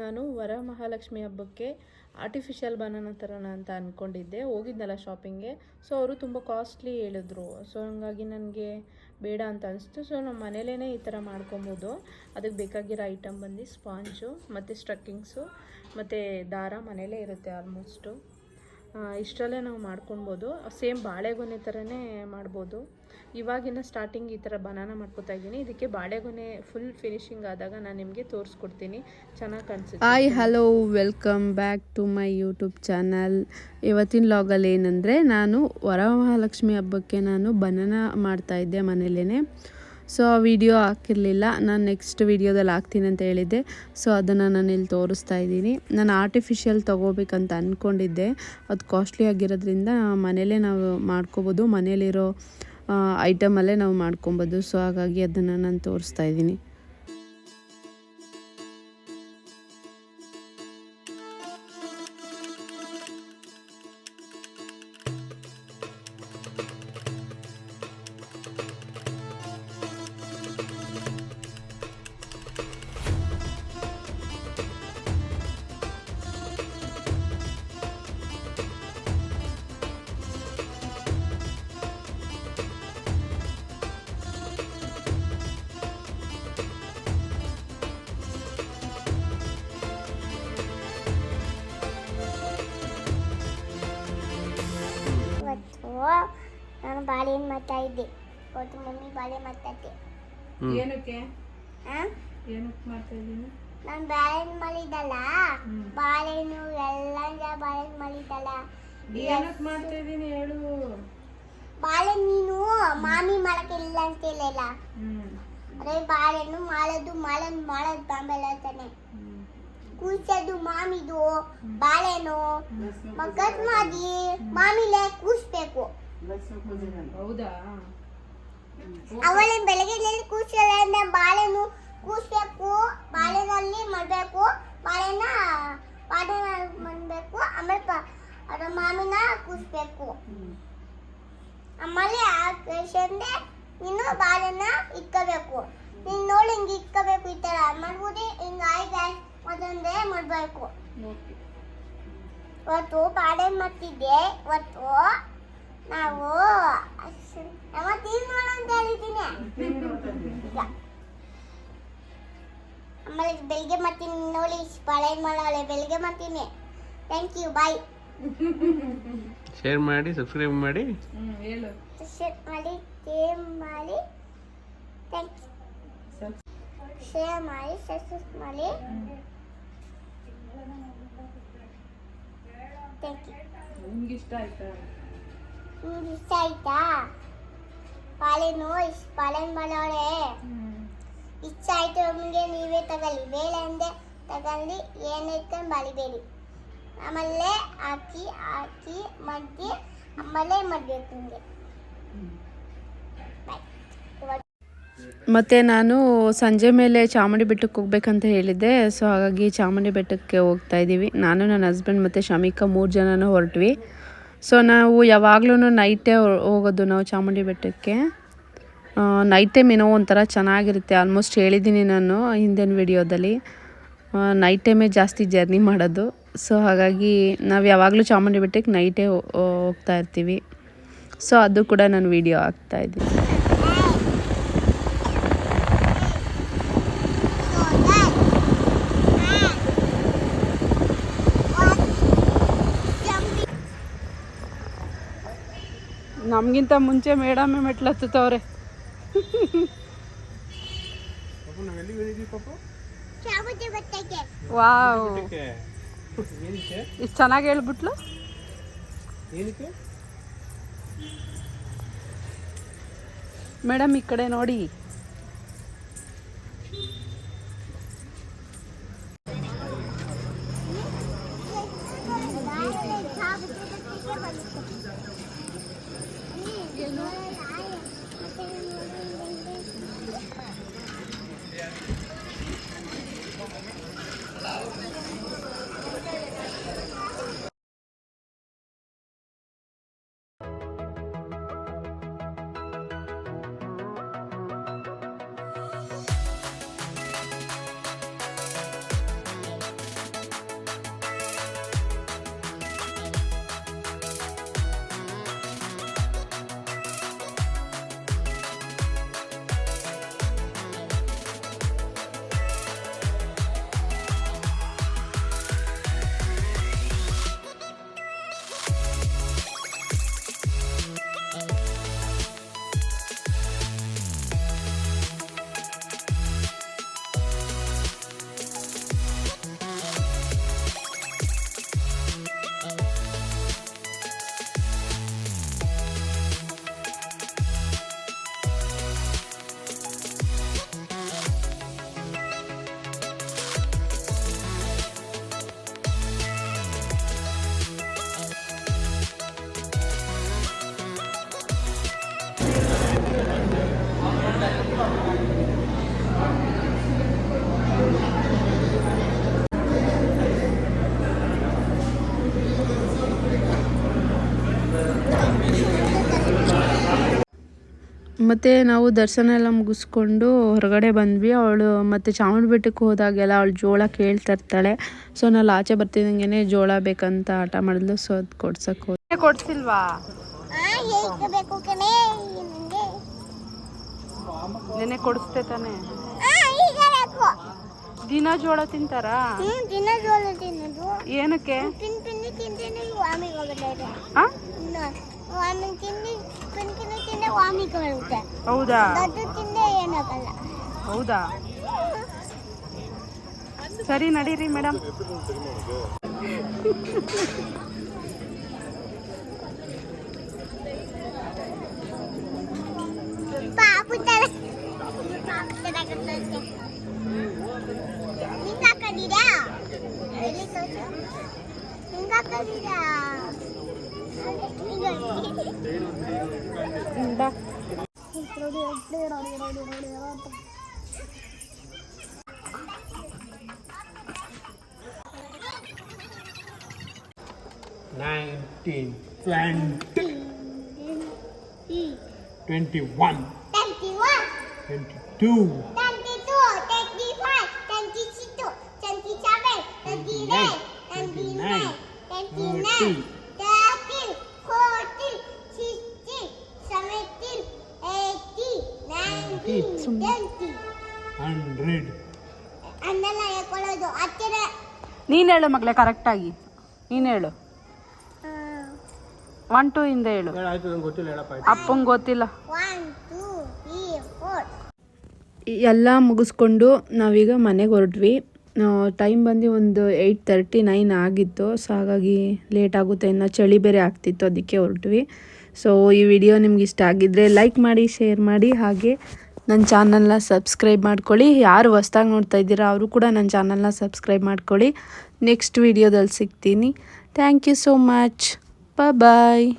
ನಾನು ವರಮಹಾಲಕ್ಷ್ಮಿ ಹಬ್ಬಕ್ಕೆ artificial banana ತರೋಣ ಅಂತ ಅಂದ್ಕೊಂಡಿದ್ದೆ. ಹೋಗಿದ್ನಲ್ಲ ಶಾಪಿಂಗ್ಗೆ. ಸೊ ಅವರು ತುಂಬ ಕಾಸ್ಟ್ಲಿ ಹೇಳಿದ್ರು. ಸೊ ಹಂಗಾಗಿ ನನಗೆ ಬೇಡ ಅಂತ ಅನಿಸ್ತು. ಸೊ ನಮ್ಮ ಮನೇಲೇ ಈ ಥರ ಮಾಡ್ಕೊಬೋದು. ಅದಕ್ಕೆ ಬೇಕಾಗಿರೋ ಐಟಮ್ ಬಂದು ಸ್ಪಾಂಜು ಮತ್ತು ಸ್ಟ್ರಕ್ಕಿಂಗ್ಸು ಮತ್ತು ದಾರ ಮನೇಲೇ ಇರುತ್ತೆ ಆಲ್ಮೋಸ್ಟು. ಇಷ್ಟರಲ್ಲೇ ನಾವು ಮಾಡ್ಕೊಬೋದು. ಸೇಮ್ ಬಾಳೆಗೊನೆ ಥರನೇ ಮಾಡ್ಬೋದು. ಇವಾಗಿನ ಸ್ಟಾರ್ಟಿಂಗ್ ಈ ಥರ ಬನಾನಾ ಮಾಡ್ಕೊತಾ ಇದ್ದೀನಿ. ಇದಕ್ಕೆ ಬಾಳೆಗೊನೆ ಫುಲ್ ಫಿನಿಶಿಂಗ್ ಆದಾಗ ನಾನು ನಿಮಗೆ ತೋರಿಸ್ಕೊಡ್ತೀನಿ. ಚೆನ್ನಾಗಿ ಕಾಣಿಸುತ್ತೆ. Hi hello welcome back to my YouTube channel. ಇವತ್ತಿನ ಲಾಗಲ್ಲಿ ಏನಂದರೆ ನಾನು ವರಮಹಾಲಕ್ಷ್ಮಿ ಹಬ್ಬಕ್ಕೆ ನಾನು ಬನಾನಾ ಮಾಡ್ತಾಯಿದ್ದೆ ಮನೇಲೇ. ಸೊ ಆ ವಿಡಿಯೋ ಹಾಕಿರಲಿಲ್ಲ. ನಾನು ನೆಕ್ಸ್ಟ್ ವಿಡಿಯೋದಲ್ಲಿ ಹಾಕ್ತೀನಿ ಅಂತ ಹೇಳಿದ್ದೆ. ಸೊ ಅದನ್ನು ನಾನು ಇಲ್ಲಿ ತೋರಿಸ್ತಾ ಇದ್ದೀನಿ. ನಾನು ಆರ್ಟಿಫಿಷಿಯಲ್ ತೊಗೋಬೇಕಂತ ಅಂದ್ಕೊಂಡಿದ್ದೆ. ಅದು ಕಾಸ್ಟ್ಲಿ ಆಗಿರೋದ್ರಿಂದ ಮನೇಲೇ ನಾವು ಮಾಡ್ಕೋಬೋದು. ಮನೇಲಿರೋ ಐಟಮಲ್ಲೇ ನಾವು ಮಾಡ್ಕೊಬೋದು. ಸೊ ಹಾಗಾಗಿ ಅದನ್ನು ನಾನು ತೋರಿಸ್ತಾ ಇದ್ದೀನಿ. ನಾನು ಬಾಳೆಹಣ್ಣು ಮಾಡ್ತಾ ಇದ್ದೆ. ಇವತ್ತು ಮಮ್ಮಿ ಬಾಳೆ ಮಾಡ್ತಾ ಇದ್ದೆ. ಏನಕ್ಕೆ ಮಾಡ್ತಾ ಇದ್ದೀನಿ? ನಾನು ಬಾಳೆಹಣ್ಣು ಮಾಡಿದ್ದಲ್ಲ, ಬಾಳೆಹಣ್ಣು ಎಲ್ಲ ಬಾಳೆಹಣ್ಣು ಮಾಡಿದ್ದಲ್ಲ. ಏನಕ್ಕೆ ಮಾಡ್ತಾ ಇದ್ದೀನಿ ಹೇಳು. ಬಾಳೆ ನೀನು ಮಾಮಿ ಮಾಡಕ್ಕೆ ಇಲ್ಲ ಅಂತ ಹೇಳಿಲ್ಲ. ಅದೇ ಬಾಳೆಹಣ್ಣು ಮಾಡೋದು ಬಾಂಬೆಲ್ಲ ತಾನೆ. ಕೂಸೋದು ಮಾಮಿದು ಬಾಳೆಹಣ್ಣು ಕಟ್ ಮಾಡಿ ಮಾಮಿಲೆ ಕೂಸ್ಬೇಕು. ಹೌದಾ? ಅವಳ ಬೆಳಗ್ಗೆ ಕೂಸಲ್ಲ ಬಾಳೆಹಣ್ಣು ಕೂಸ್ಬೇಕು. ಬಾಳೆನಲ್ಲಿ ಮಾಡಬೇಕು. ಬಾಳೆನ ಮಾಡಬೇಕು. ಆಮೇಲೆ ಅದ ಮಾಮಿನ ಕೂಸ್ಬೇಕು. ಆಮೇಲೆ ನೀನು ಬಾಳೆನ ಇಕ್ಕಬೇಕು. ನೀನು ನೋಡಿ ಹಿಂಗೆ ಇಕ್ಕಬೇಕು. ಈ ತರ ಮಾಡ್ಬೋದು. ಹಿಂಗೆ ಆಯ್ತು ಅದೊಂದೇ ಮಾಡಬೇಕು. ಇವತ್ತು ಬಾಳೆಹಣ್ಣು ಮಾಡ್ತಿದ್ದೆ. ಇವತ್ತು ನಾವು ತೀನ್ ಅಂತ ಹೇಳಿದ್ದೀನಿ. ಆಮೇಲೆ ಬೆಳಿಗ್ಗೆ ಮಾಡ್ತೀನಿ ನೋಡಿ. ಬಾಳೆಹಣ್ಣು ಮಾಡೋಳೆ ಬೆಳಿಗ್ಗೆ ಮಾಡ್ತೀನಿ. Thank you, bye. ಶೇರ್ ಮಾಡಿ, ಸಬ್ಸ್ಕ್ರೈಬ್ ಮಾಡಿ. ಹೇಳು. ಶೇರ್ ಮಾಡಿ, ಥ್ಯಾಂಕ್ ಯು. ಶೇರ್ ಮಾಡಿ, ಸಬ್ಸ್ಕ್ರೈಬ್ ಮಾಡಿ. Thank you. ನಿಮ್ಗೆ ಇಷ್ಟ ಆಯ್ತಾ? ನಿಮ್ಗೆ ಇಷ್ಟ ಆಯ್ತಾ? ಬಾಳೆಹಣ್ಣು ಮಾಡೋಳೆ ಇಷ್ಟ ಆಯ್ತು ನಮಗೆ. ನೀವೇ ತಗೊಳ್ಳಿ. ಬೇಳೆ ಅಂದೆ ತಗೊಳ್ಳಿ. ಏನೈತೆ ಬಾಳಿಬೇಡಿ. ಆಮೇಲೆ ಹಾಕಿ ಮಾಡಿ ಆಮೇಲೆ ಮಾಡಬೇಕು ನಿಮಗೆ. ಮತ್ತು ನಾನು ಸಂಜೆ ಮೇಲೆ ಚಾಮುಂಡಿ ಬೆಟ್ಟಕ್ಕೆ ಹೋಗ್ಬೇಕಂತ ಹೇಳಿದ್ದೆ. ಸೊ ಹಾಗಾಗಿ ಚಾಮುಂಡಿ ಬೆಟ್ಟಕ್ಕೆ ಹೋಗ್ತಾ ಇದ್ದೀವಿ. ನಾನು, ನನ್ನ ಹಸ್ಬೆಂಡ್ ಮತ್ತು ಶಮಿಕಾ 3 ಜನನೂ ಹೊರಟ್ವಿ. ಸೊ ನಾವು ಯಾವಾಗಲೂ ನೈಟೇ ಹೋಗೋದು ನಾವು ಚಾಮುಂಡಿ ಬೆಟ್ಟಕ್ಕೆ. ನೈಟ್ ಟೈಮ್ ಏನೋ ಒಂಥರ ಚೆನ್ನಾಗಿರುತ್ತೆ. ಆಲ್ಮೋಸ್ಟ್ ಹೇಳಿದ್ದೀನಿ ನಾನು ಹಿಂದಿನ ವಿಡಿಯೋದಲ್ಲಿ. ನೈಟ್ ಟೈಮೇ ಜಾಸ್ತಿ ಜರ್ನಿ ಮಾಡೋದು. ಸೊ ಹಾಗಾಗಿ ನಾವು ಯಾವಾಗಲೂ ಚಾಮುಂಡಿ ಬೆಟ್ಟಕ್ಕೆ ನೈಟೇ ಹೋಗ್ತಾ ಇರ್ತೀವಿ. ಸೊ ಅದು ಕೂಡ ನಾನು ವಿಡಿಯೋ ಹಾಕ್ತಾಯಿದ್ದೀನಿ. ನಮಗಿಂತ ಮುಂಚೆ ಮೇಡಮೇ ಮೆಟ್ಲು ಹತ್ತುತ್ತವ್ರೆ. ವಾವ್, ಇಷ್ಟು ಚೆನ್ನಾಗಿ ಹೇಳ್ಬಿಟ್ಲು. ಮೇಡಮ್ ಈ ಕಡೆ ನೋಡಿ. ಮತ್ತು ನಾವು ದರ್ಶನ ಎಲ್ಲ ಮುಗಿಸ್ಕೊಂಡು ಹೊರಗಡೆ ಬಂದ್ವಿ. ಅವಳು ಮತ್ತು ಚಾಮುಂಡಿ ಬೆಟ್ಟಕ್ಕೆ ಹೋದಾಗೆಲ್ಲ ಅವಳು ಜೋಳ ಕೇಳ್ತಾ ಇರ್ತಾಳೆ. ಸೊ ನಾನು ಆಚೆ ಬರ್ತಿದ್ದಂಗೆ ಜೋಳ ಬೇಕಂತ ಆಟ ಮಾಡಿದ್ಲು. ಸೊ ಅದು ಕೊಡ್ಸಕ್ಕೆ ಹೋದೆ. ಕೊಡ್ಸಿಲ್ವಾ? ಇಕ್ಕಬೇಕು ಕಣೆ ನಿಂಗೆ. ನೆನೆ ಕೊಡಿಸ್ತೆ ತಾನೆ. ಈಗ ಬೇಕು. ದಿನ ಜೋಳ ತಿಂತಾರಾ? ದಿನ ಜೋಳ ತಿನ್ನೋದು. ಏನಕ್ಕೆ? ತಿಂತೀನಿ ವಾಮಿಗೆ ಹೋಗುತ್ತೆ. ವಾಮಿಗೆ ತಿಂದೆ ವಾಮಿಗೆ ಬರುತ್ತೆ. ಹೌದಾ? ದೊಡ್ಡ ತಿಂದೆ ಏನಾಗಲ್ಲ. ಹೌದಾ? ಸರಿ ನಡೀರಿ ಮೇಡಮ್. ಪಾಪು ತರ ನಿಂಗೆ ಹಾಕೊಂಡಿದ್ಯಾ? ಎಲ್ಲಿ ತೋರ್ಸು. ನಿಂಗೆ ಹಾಕೊಂಡಿದ್ಯಾ? ಬಾ. ನೀನು ಹೇಳು ಮಗಳೇ ಕರೆಕ್ಟಾಗಿ. ನೀನು ಹೇಳು. 1 2 ಇಂದ ಹೇಳು. ಅಪ್ಪಂಗೆ ಗೊತ್ತಿಲ್ಲ. 1 2 3 4. ಎಲ್ಲ ಮುಗಿಸ್ಕೊಂಡು ನಾವೀಗ ಮನೆಗೆ ಹೊರಟ್ವಿ. ಟೈಮ್ ಬಂದು ಒಂದು 8:39 ಆಗಿತ್ತು. ಸೊ ಹಾಗಾಗಿ ಲೇಟ್ ಆಗುತ್ತೆ, ಇನ್ನು ಚಳಿ ಬೇರೆ ಆಗ್ತಿತ್ತು, ಅದಕ್ಕೆ ಹೊರಟ್ವಿ. ಸೊ ಈ ವಿಡಿಯೋ ನಿಮ್ಗೆ ಇಷ್ಟ ಆಗಿದ್ದರೆ ಲೈಕ್ ಮಾಡಿ, ಶೇರ್ ಮಾಡಿ, ಹಾಗೆ ನನ್ನ ಚಾನಲ್ನ ಸಬ್ಸ್ಕ್ರೈಬ್ ಮಾಡ್ಕೊಳ್ಳಿ. ಯಾರು ಹೊಸ್ದಾಗಿ ನೋಡ್ತಾ ಇದ್ದೀರಾ ಅವರು ಕೂಡ ನನ್ನ ಚಾನಲ್ನ ಸಬ್ಸ್ಕ್ರೈಬ್ ಮಾಡ್ಕೊಳ್ಳಿ. ನೆಕ್ಸ್ಟ್ ವಿಡಿಯೋದಲ್ಲಿ ಸಿಗ್ತೀನಿ. Thank you so much. Bye.